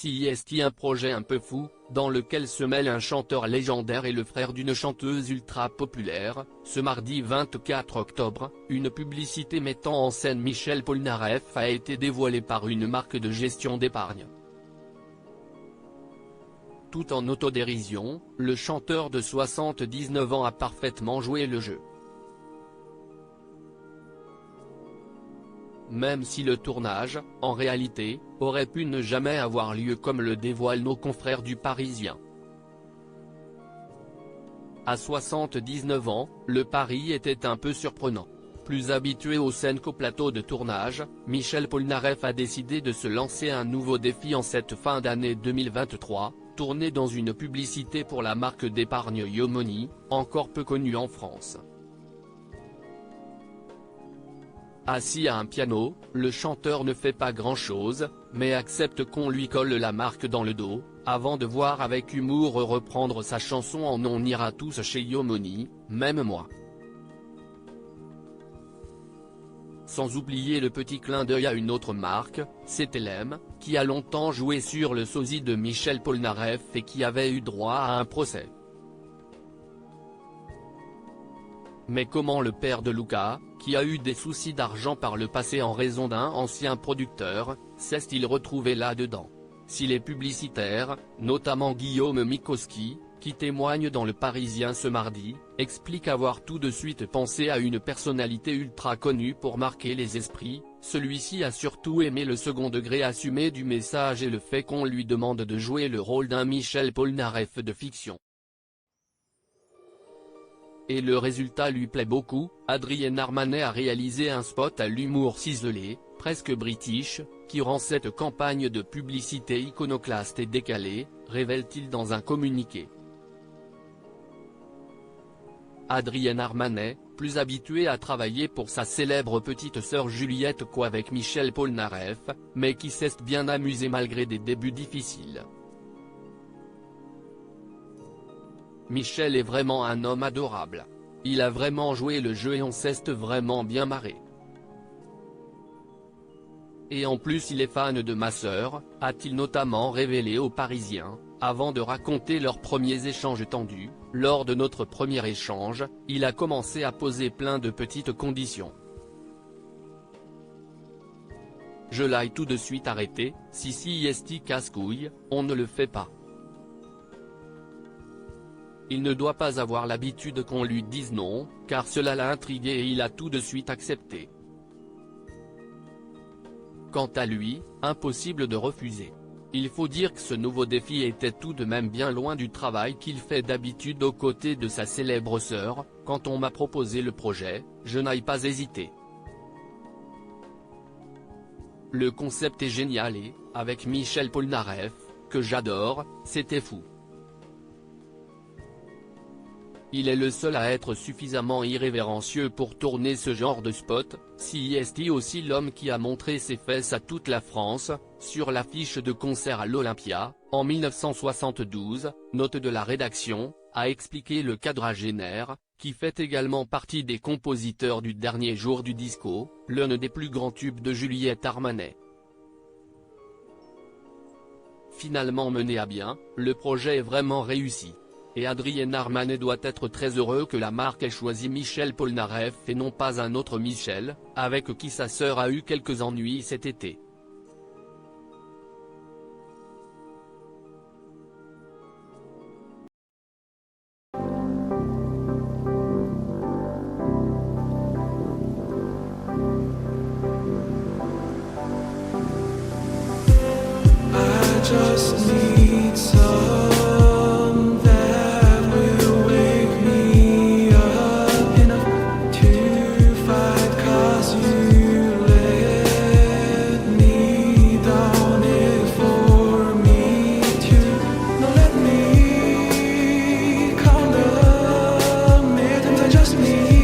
CIST, un projet un peu fou, dans lequel se mêlent un chanteur légendaire et le frère d'une chanteuse ultra populaire. Ce mardi 24 octobre, une publicité mettant en scène Michel Polnareff a été dévoilée par une marque de gestion d'épargne. Tout en autodérision, le chanteur de 79 ans a parfaitement joué le jeu. Même si le tournage, en réalité, aurait pu ne jamais avoir lieu comme le dévoilent nos confrères du Parisien. À 79 ans, le pari était un peu surprenant. Plus habitué aux scènes qu'au plateau de tournage, Michel Polnareff a décidé de se lancer un nouveau défi en cette fin d'année 2023, tourné dans une publicité pour la marque d'épargne YoMoney, encore peu connue en France. Assis à un piano, le chanteur ne fait pas grand-chose, mais accepte qu'on lui colle la marque dans le dos, avant de voir avec humour reprendre sa chanson en On ira tous chez YoMoney, même moi. Sans oublier le petit clin d'œil à une autre marque, CTLM, qui a longtemps joué sur le sosie de Michel Polnareff et qui avait eu droit à un procès. Mais comment le père de Luca, qui a eu des soucis d'argent par le passé en raison d'un ancien producteur, s'est-il retrouvé là-dedans? Si les publicitaires, notamment Guillaume Mikoski, qui témoigne dans Le Parisien ce mardi, explique avoir tout de suite pensé à une personnalité ultra connue pour marquer les esprits, celui-ci a surtout aimé le second degré assumé du message et le fait qu'on lui demande de jouer le rôle d'un Michel Polnareff de fiction. Et le résultat lui plaît beaucoup. Adrien Armanet a réalisé un spot à l'humour ciselé, presque british, qui rend cette campagne de publicité iconoclaste et décalée, révèle-t-il dans un communiqué. Adrien Armanet, plus habitué à travailler pour sa célèbre petite sœur Juliette qu'avec Michel Polnareff, mais qui s'est bien amusé malgré des débuts difficiles. Michel est vraiment un homme adorable. Il a vraiment joué le jeu et on s'est vraiment bien marré. Et en plus il est fan de ma sœur, a-t-il notamment révélé aux Parisiens, avant de raconter leurs premiers échanges tendus. Lors de notre premier échange, il a commencé à poser plein de petites conditions. Je l'ai tout de suite arrêté, si CIST casse-couille, on ne le fait pas. Il ne doit pas avoir l'habitude qu'on lui dise non, car cela l'a intrigué et il a tout de suite accepté. Quant à lui, impossible de refuser. Il faut dire que ce nouveau défi était tout de même bien loin du travail qu'il fait d'habitude aux côtés de sa célèbre sœur. Quand on m'a proposé le projet, je n'ai pas hésité. Le concept est génial et, avec Michel Polnareff, que j'adore, c'était fou. Il est le seul à être suffisamment irrévérencieux pour tourner ce genre de spot. CIST aussi l'homme qui a montré ses fesses à toute la France, sur l'affiche de concert à l'Olympia, en 1972, note de la rédaction, a expliqué le quadragénaire, qui fait également partie des compositeurs du Dernier jour du disco, l'un des plus grands tubes de Juliette Armanet. Finalement mené à bien, le projet est vraiment réussi. Et Adrien Armanet doit être très heureux que la marque ait choisi Michel Polnareff et non pas un autre Michel, avec qui sa sœur a eu quelques ennuis cet été. I just need some just me.